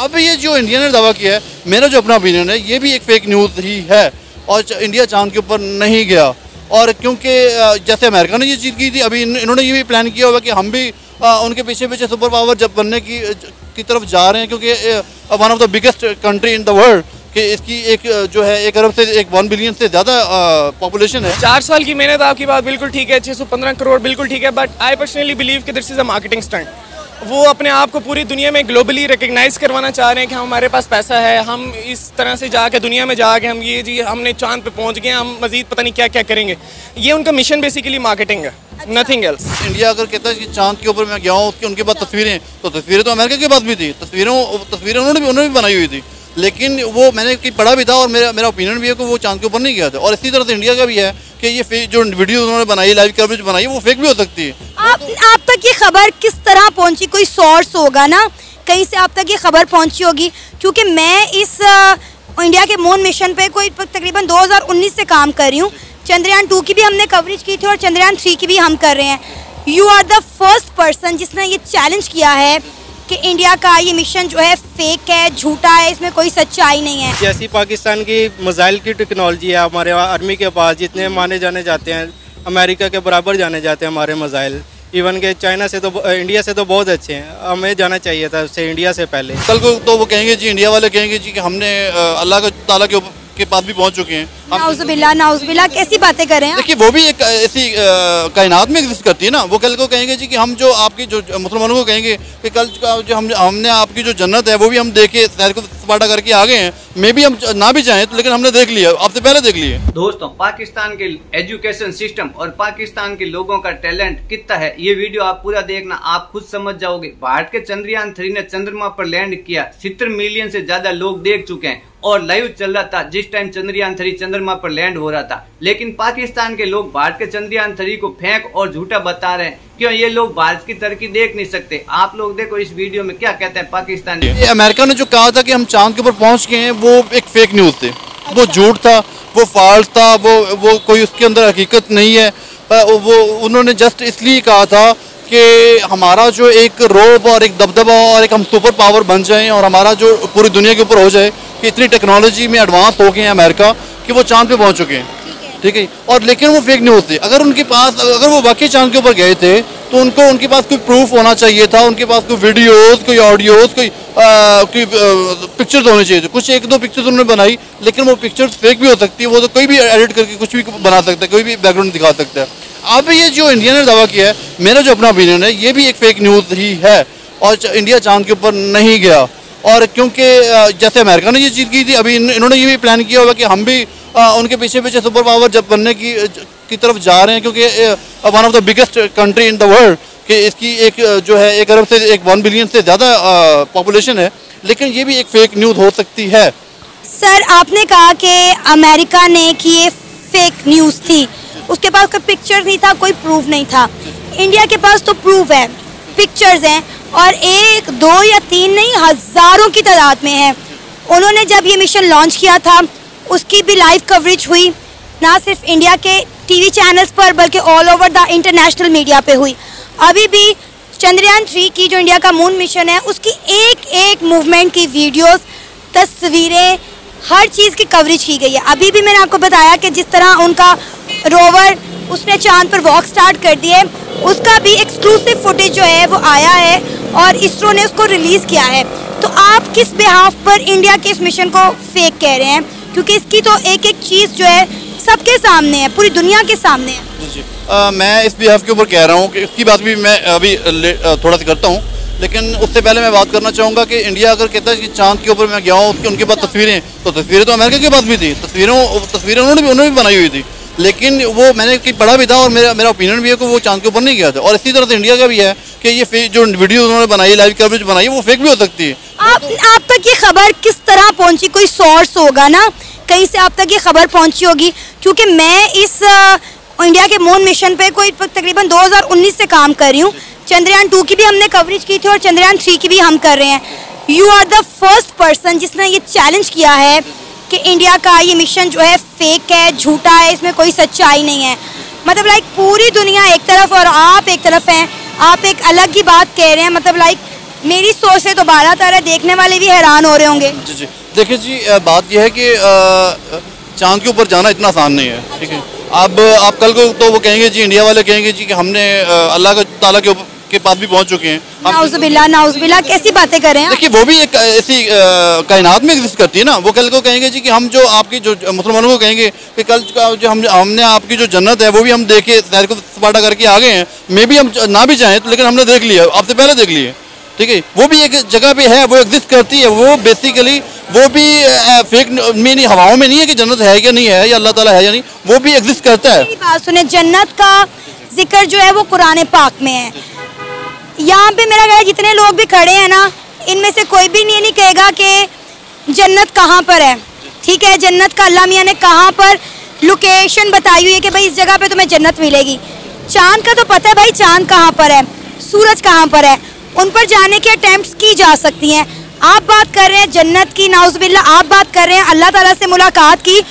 अब ये जो इंडिया ने दावा किया है, मेरा जो अपना ओपिनियन है, ये भी एक फेक न्यूज़ ही है और इंडिया चांद के ऊपर नहीं गया। और क्योंकि जैसे अमेरिका ने ये चीज़ की थी, अभी इन्होंने ये भी प्लान किया होगा कि हम भी उनके पीछे पीछे सुपर पावर जब बनने की तरफ जा रहे हैं, क्योंकि one of the biggest country in the world कि इसकी एक जो है 1 अरब से 1 बिलियन से ज़्यादा पॉपुलेशन है। 4 साल की मेहनत, आपकी बात बिल्कुल ठीक है, 615 करोड़ बिल्कुल ठीक है, बट आई पर्सनली बिलीव कि this is a marketing stunt. वो अपने आप को पूरी दुनिया में ग्लोबली रिकग्नाइज करवाना चाह रहे हैं कि हमारे पास पैसा है, हम इस तरह से जाके दुनिया में जाके हम ये जी हमने चांद पे पहुंच गए, हम मजीद पता नहीं क्या क्या करेंगे। ये उनका मिशन बेसिकली मार्केटिंग है, नथिंग एल्स। इंडिया अगर कहता है कि चांद के ऊपर मैं गया हूँ, उनके पास तस्वीरें, तो तस्वीरें तो अमेरिका के पास भी थी, तस्वीरें उन्होंने भी बनाई हुई थी, लेकिन वो मैंने पढ़ा भी था और मेरा ओपिनियन भी है कि वो चांद के ऊपर नहीं गया था। और इसी तरह से इंडिया का भी है कि ये जो वीडियो उन्होंने बनाई, लाइव कवरेज बनाई, वो फेक भी हो सकती है। आप तक ये खबर किस तरह पहुंची? कोई सोर्स होगा ना, कहीं से आप तक ये खबर पहुंची होगी, क्योंकि मैं इस इंडिया के मून मिशन पे कोई तकरीबन 2019 से काम कर रही हूँ। चंद्रयान 2 की भी हमने कवरेज की थी और चंद्रयान 3 की भी हम कर रहे हैं। You are the first person जिसने ये चैलेंज किया है कि इंडिया का ये मिशन जो है फेक है, झूठा है, इसमें कोई सच्चाई नहीं है। जैसी पाकिस्तान की मिसाइल की टेक्नोलॉजी है हमारे आर्मी के पास, जितने माने जाने जाते हैं, अमेरिका के बराबर जाने जाते हैं हमारे मिसाइल। इवन के चाइना से तो इंडिया से तो बहुत अच्छे हैं, हमें जाना चाहिए था उससे इंडिया से पहले। कल को तो वो कहेंगे जी, इंडिया वाले कहेंगे जी कि हमने अल्लाह ताला के पास भी पहुंच चुके हैं। नाउज़ुबिल्लाह, कैसी बातें कर रहे हैं? देखिए, वो भी एक ऐसी कायनात में एग्जिस्ट करती है ना। वो कल को कहेंगे जी कि हम जो आपकी जो मुसलमानों को कहेंगे कि कल जो हमने आपकी जो जन्नत है वो भी हम देखे, सैर को सपाटा करके आ गए हैं, मे भी हम ना भी चाहें तो, लेकिन हमने देख लिया, आपसे पहले देख लिए। दोस्तों, पाकिस्तान के एजुकेशन सिस्टम और पाकिस्तान के लोगों का टैलेंट कितना है, ये वीडियो आप पूरा देखना, आप खुद समझ जाओगे। भारत के चंद्रयान 3 ने चंद्रमा पर लैंड किया, 70 मिलियन से ज्यादा लोग देख चुके हैं और लाइव चल रहा था जिस टाइम चंद्रयान 3 चंद्रमा पर लैंड हो रहा था। लेकिन पाकिस्तान के लोग भारत के चंद्रयान 3 को फेंक और झूठा बता रहे हैं। क्यों? ये लोग भारत की तरक्की देख नहीं सकते। आप लोग देखो इस वीडियो में क्या कहते हैं पाकिस्तानी। अमेरिका ने जो कहा था कि हम चांद के ऊपर पहुंच गए हैं, वो एक फेक न्यूज थे, वो झूठ था, वो फॉल्स था, वो कोई उसके अंदर हकीकत नहीं है। वो उन्होंने जस्ट इसलिए कहा था कि हमारा जो एक रोब और एक दबदबा और एक हम सुपर पावर बन जाएं और हमारा जो पूरी दुनिया के ऊपर हो जाए कि इतनी टेक्नोलॉजी में एडवांस हो गए हैं अमेरिका कि वो चांद पे पहुंच चुके हैं। ठीक है, और लेकिन वो फेक न्यूज़ थी। अगर अगर वो वाकई चांद के ऊपर गए थे तो उनके पास कोई प्रूफ होना चाहिए था, उनके पास कोई वीडियोस, कोई ऑडियोस, कोई पिक्चर्स होने चाहिए थे। कुछ 1-2 पिक्चर्स उन्होंने बनाई, लेकिन वो पिक्चर्स फेक भी हो सकती है, वो तो कोई भी एडिट करके कुछ भी बना सकता है, कोई भी बैकग्राउंड दिखा सकता है। अब ये जो इंडिया ने दावा किया है, मेरा जो अपना ओपिनियन है, ये भी एक फेक न्यूज़ ही है और इंडिया चांद के ऊपर नहीं गया। और क्योंकि जैसे अमेरिका ने ये चीज़ की थी, अभी इन्होंने ये भी प्लान किया होगा कि हम भी उनके पीछे पीछे सुपर पावर जब बनने की तरफ जा रहे हैं, क्योंकि one of the biggest country in the world कि इसकी एक जो है 1 अरब से 1 बिलियन से ज़्यादा पॉपुलेशन है। लेकिन ये भी एक फेक न्यूज़ हो सकती है। सर, आपने कहा कि अमेरिका ने कि ये फेक न्यूज़ थी, उसके पास कोई पिक्चर नहीं था, कोई प्रूफ नहीं था। इंडिया के पास तो प्रूफ है, पिक्चर्स हैं, और 1, 2 या 3 नहीं, हज़ारों की तादाद में है। उन्होंने जब ये मिशन लॉन्च किया था, उसकी भी लाइव कवरेज हुई, ना सिर्फ इंडिया के टीवी चैनल्स पर बल्कि all over the international media पे हुई। अभी भी चंद्रयान 3 की जो इंडिया का मून मिशन है, उसकी एक मूवमेंट की वीडियोस, तस्वीरें, हर चीज़ की कवरेज की गई है। अभी भी मैंने आपको बताया कि जिस तरह उनका रोवर उसने चांद पर वॉक स्टार्ट कर दिए, उसका भी एक्सक्लूसिव फुटेज जो है वो आया है और इसरो ने उसको रिलीज़ किया है। तो आप किस बिहाफ पर इंडिया के इस मिशन को फेक कह रहे हैं? क्योंकि इसकी तो एक चीज़ जो है सबके सामने है, पूरी दुनिया के सामने है। जी, मैं इस बिहाफ के ऊपर कह रहा हूँ कि इसकी बात भी मैं अभी थोड़ा सा करता हूँ, लेकिन उससे पहले मैं बात करना चाहूँगा कि इंडिया अगर कहता है कि चांद के ऊपर मैं गया हूँ, उनके पास तस्वीरें, तो तस्वीरें तो अमेरिका के पास भी थी, तस्वीरें उन्होंने भी बनाई हुई थी, लेकिन वो मैंने पढ़ा भी था और मेरा ओपिनियन भी है कि वो चांद के ऊपर नहीं गया था। और इसी तरह से इंडिया का भी है कि ये जो वीडियो उन्होंने बनाई, लाइव कवरेज बनाई, वो फेक भी हो सकती है। आप तक ये खबर किस तरह पहुंची? कोई सोर्स होगा ना, कहीं से आप तक ये खबर पहुंची होगी, क्योंकि मैं इस इंडिया के मून मिशन पे कोई तकरीबन 2019 से काम कर रही हूँ। चंद्रयान 2 की भी हमने कवरेज की थी और चंद्रयान 3 की भी हम कर रहे हैं। You are the first person जिसने ये चैलेंज किया है कि इंडिया का ये मिशन जो है फेक है, झूठा है, इसमें कोई सच्चाई नहीं है। मतलब पूरी दुनिया एक तरफ और आप एक तरफ हैं, आप एक अलग ही बात कह रहे हैं। मतलब मेरी सोच से तो 12 तारा देखने वाले भी हैरान हो रहे होंगे। जी जी, देखिए जी, बात यह है कि चांद के ऊपर जाना इतना आसान नहीं है, ठीक है। अब आप कल को तो वो कहेंगे जी, इंडिया वाले कहेंगे जी कि हमने अल्लाह ताला के पास भी पहुंच चुके हैं। नाउज़ुबिल्लाह, कैसी बातें कर रहे हैं? देखिए, वो भी एक ऐसी कायनात में एग्जिस्ट करती है ना। वो कल को कहेंगे जी कि हम जो आपकी जो मुसलमानों को कहेंगे कि कल जो हमने आपकी जो जन्नत है वो भी हम देखे, सैर को सपाटा करके आ गए हैं। मे भी हम ना भी चाहें तो, लेकिन हमने देख लिया, आपसे पहले देख लिए, ठीक है। वो भी एक जगह पे है, वो एग्जिस्ट करती है। वो बेसिकली वो भी फेक में नहीं, हवाओं में नहीं है कि जन्नत है या नहीं है, या अल्लाह ताला है या नहीं, वो भी एग्जिस्ट करता है। बात सुने, जन्नत का जिक्र जो है वो कुरान पाक में है। यहाँ पे मेरा ख्याल जितने लोग भी खड़े हैं ना, इनमें से कोई भी नहीं कहेगा कि जन्नत कहाँ पर है, ठीक है। जन्नत का अल्लाह मियाँ ने कहाँ पर लोकेशन बताई हुई है कि भाई इस जगह पे तुम्हें जन्नत मिलेगी। चांद का तो पता है भाई, चांद कहाँ पर है, सूरज कहाँ पर है, उन पर जाने के अटेम्प्ट्स की जा सकती हैं। आप बात कर रहे हैं जन्नत की, नाउज़ुबिल्लाह। आप बात कर रहे हैं अल्लाह ताला से मुलाकात की,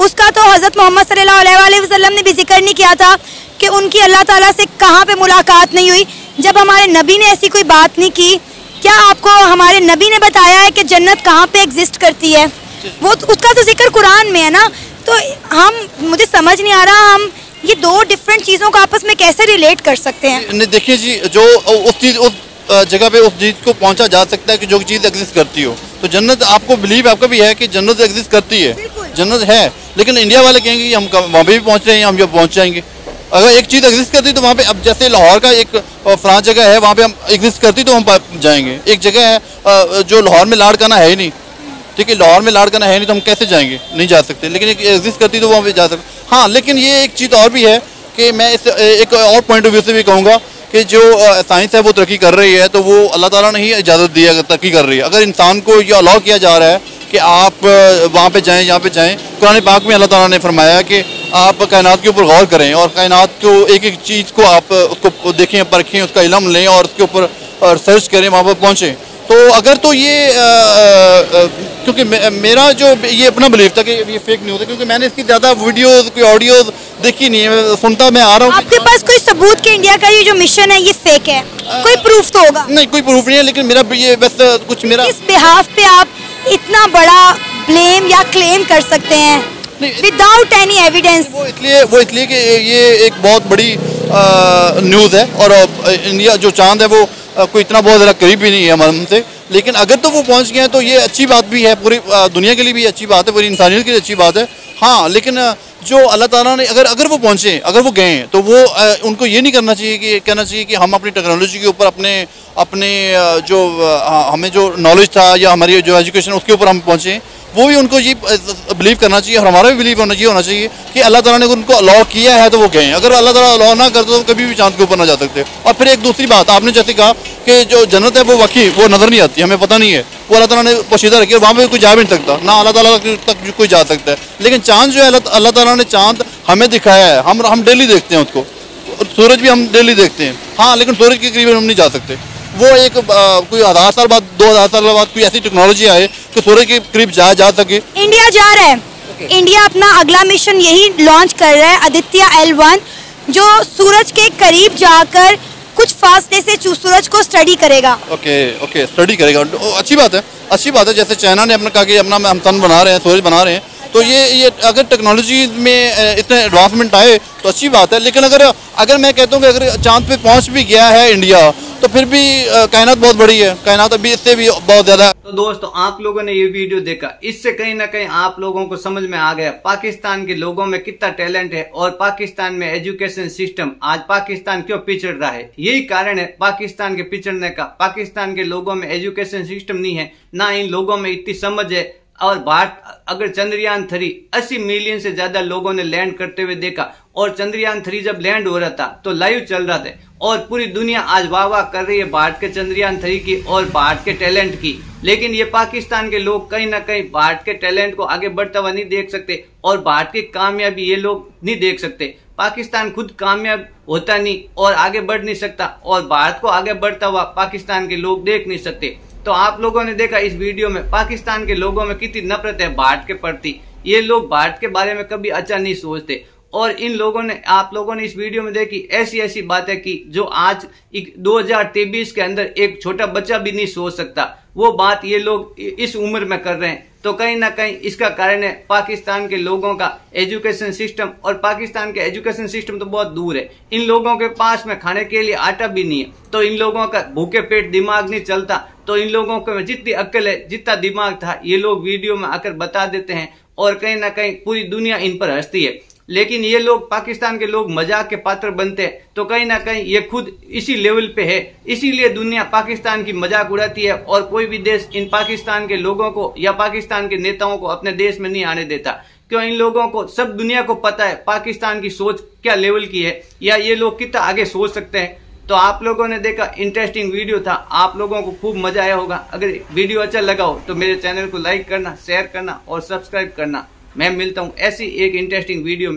उसका तो हज़रत मोहम्मद सल्लल्लाहु अलैहि वसल्लम ने भी जिक्र नहीं किया था कि उनकी अल्लाह ताला से कहाँ पे मुलाकात नहीं हुई। जब हमारे नबी ने ऐसी कोई बात नहीं की, क्या आपको हमारे नबी ने बताया है कि जन्नत कहाँ पे एग्जिस्ट करती है? वो उसका तो जिक्र कुरान में है ना। तो मुझे समझ नहीं आ रहा, हम ये दो डिफरेंट चीज़ों को आपस में कैसे रिलेट कर सकते हैं? देखिए जी, जो उस जगह पे उस चीज़ को पहुंचा जा सकता है कि जो चीज़ एग्जिस्ट करती हो। तो जन्नत, आपको बिलीव आपका भी है कि जन्नत एग्जिस्ट करती है, जन्नत है। लेकिन इंडिया वाले कहेंगे कि हम वहाँ पे भी पहुँच रहे हैं, हम जब पहुँच जाएंगे। अगर एक चीज़ एग्जिस्ट करती तो वहाँ पे, अब जैसे लाहौर का एक फ्रांस जगह है, वहाँ पे हम एग्जिस्ट करती तो हम जाएंगे। एक जगह है जो लाहौर में लाड़काना है ही नहीं, ठीक है। लाहौर में लाड़काना है नहीं तो हम कैसे जाएंगे? नहीं जा सकते। लेकिन एक एग्जिस्ट करती तो वहाँ पे जा सकते। हाँ, लेकिन ये एक चीज़ और भी है कि मैं इस एक और पॉइंट ऑफ व्यू से भी कहूँगा कि जो साइंस है वो तरक्की कर रही है, तो वो अल्लाह ताला ने ही इजाज़त दी है, तरक्की कर रही है। अगर इंसान को ये अलाउ किया जा रहा है कि आप वहाँ पे जाएं, यहाँ पे जाएं, कुरान पाक में अल्लाह ताला ने फरमाया कि आप कायनात के ऊपर गौर करें और कायनात को एक एक चीज़ को आप उसको देखें, परखें, उसका इल्म लें और उसके ऊपर रिसर्च करें, वहाँ पर पहुँचें। तो अगर तो ये क्योंकि मेरा जो ये अपना बिलीव था कि ये फेक न्यूज़ है, क्योंकि मैंने इसकी ज़्यादा वीडियोज़, कोई ऑडियोज़ देखी नहीं है, सुनता मैं आ रहा हूँ। आपके पास कोई सबूत कि इंडिया का ये जो मिशन है ये फेक है? कोई प्रूफ तो होगा? नहीं, कोई प्रूफ नहीं है, लेकिन मेरा ये बस कुछ मेरा इस बिहाफ पे आप इतना बड़ा ब्लेम या क्लेम कर सकते हैं विदाउट एनी एविडेंस? वो इसलिए कि ये एक बहुत बड़ी न्यूज़ है और इंडिया जो चांद है वो कोई इतना बहुत ज़्यादा करीब भी नहीं है हमसे। लेकिन अगर तो वो पहुंच गए हैं तो ये अच्छी बात भी है, पूरी दुनिया के लिए भी अच्छी बात है, पूरी इंसानियत के लिए अच्छी बात है। हाँ, लेकिन जो अल्लाह ताला ने अगर वो पहुँचे, अगर वो गए तो वो उनको ये नहीं करना चाहिए कि कहना चाहिए कि हम अपनी टेक्नोलॉजी के ऊपर अपने जो हमें जो नॉलेज था या हमारी जो एजुकेशन उसके ऊपर हम पहुँचे। वो भी उनको ये बिलीव करना चाहिए और हमारा भी बिलीव होना चाहिए कि अल्लाह ताला ने उनको अलाउ किया है तो वो गए। अगर अल्लाह ताला अलाउ ना करते तो कभी भी चांद के ऊपर ना जा सकते। और फिर एक दूसरी बात, आपने जैसे कहा कि जो जन्नत है वो वाकई वो नज़र नहीं आती, हमें पता नहीं है, वो अल्लाह ताला ने पोशीदा रखी है, वहाँ पे कोई जा भी नहीं सकता, ना अल्लाह ताला तक कोई जा सकता है। लेकिन चांद जो है अल्लाह ताला ने चांद हमें दिखाया है, हम डेली देखते हैं उसको, सूरज भी हम डेली देखते हैं। हाँ, लेकिन सूरज के करीब हम नहीं जा सकते। वो एक कोई 1000 साल बाद, 2000 साल बाद कोई ऐसी टेक्नोलॉजी आए कि सूरज के करीब जा सके। इंडिया जा रहा है, इंडिया अपना अगला मिशन यही लॉन्च कर रहा है, आदित्य L1, जो सूरज के करीब जाकर कुछ फासले से सूरज को स्टडी करेगा। ओके, स्टडी करेगा, अच्छी बात है। जैसे चाइना ने अपना कहा कि अपना हम सन बना रहे हैं, सूरज बना रहे हैं, तो ये अगर टेक्नोलॉजी में इतने एडवांसमेंट आए तो अच्छी बात है। लेकिन अगर मैं कहता हूँ कि अगर चांद पे पहुँच भी गया है इंडिया, तो फिर भी कायनात बहुत बड़ी है, कायनात अभी इससे भी बहुत ज्यादा। तो दोस्तों, आप लोगों ने ये वीडियो देखा, इससे कहीं ना कहीं आप लोगों को समझ में आ गया पाकिस्तान के लोगों में कितना टैलेंट है और पाकिस्तान में एजुकेशन सिस्टम आज पाकिस्तान क्यों पिछड़ रहा है। यही कारण है पाकिस्तान के पिछड़ने का। पाकिस्तान के लोगों में एजुकेशन सिस्टम नहीं है, ना इन लोगों में इतनी समझ है। और भारत, अगर चंद्रयान 3 80 मिलियन से ज्यादा लोगों ने लैंड करते हुए देखा और चंद्रयान 3 जब लैंड हो रहा था तो लाइव चल रहा था और पूरी दुनिया आज वाह कर रही है भारत के चंद्रयान 3 की और भारत के टैलेंट की। लेकिन ये पाकिस्तान के लोग कहीं ना कहीं भारत के टैलेंट को आगे बढ़ता हुआ नहीं देख सकते और भारत की कामयाबी ये लोग नहीं देख सकते। पाकिस्तान खुद कामयाब होता नहीं और आगे बढ़ नहीं सकता और भारत को आगे बढ़ता हुआ पाकिस्तान के लोग देख नहीं सकते। तो आप लोगों ने देखा इस वीडियो में पाकिस्तान के लोगों में कितनी नफरत है भारत के प्रति। ये लोग भारत के बारे में कभी अच्छा नहीं सोचते और इन लोगों ने, आप लोगों ने इस वीडियो में देखी ऐसी ऐसी बातें की जो आज 2023 के अंदर एक छोटा बच्चा भी नहीं सोच सकता। वो बात ये लोग इस उम्र में कर रहे हैं। तो कहीं ना कहीं इसका कारण है पाकिस्तान के लोगों का एजुकेशन सिस्टम, और पाकिस्तान के एजुकेशन सिस्टम तो बहुत दूर है। इन लोगों के पास में खाने के लिए आटा भी नहीं है, तो इन लोगों का भूखे पेट दिमाग नहीं चलता। तो इन लोगों को जितनी अक्ल है, जितना दिमाग था, ये लोग वीडियो में आकर बता देते हैं और कहीं ना कहीं पूरी दुनिया इन पर हंसती है। लेकिन ये लोग, पाकिस्तान के लोग मजाक के पात्र बनते हैं, तो कहीं ना कहीं ये खुद इसी लेवल पे है, इसीलिए दुनिया पाकिस्तान की मजाक उड़ाती है और कोई भी देश इन पाकिस्तान के लोगों को या पाकिस्तान के नेताओं को अपने देश में नहीं आने देता। क्यों? इन लोगों को, सब दुनिया को पता है पाकिस्तान की सोच क्या लेवल की है या ये लोग कितना आगे सोच सकते हैं। तो आप लोगों ने देखा, इंटरेस्टिंग वीडियो था, आप लोगों को खूब मजा आया होगा। अगर वीडियो अच्छा लगा हो तो मेरे चैनल को लाइक करना, शेयर करना और सब्सक्राइब करना। मैं मिलता हूं ऐसी एक इंटरेस्टिंग वीडियो में।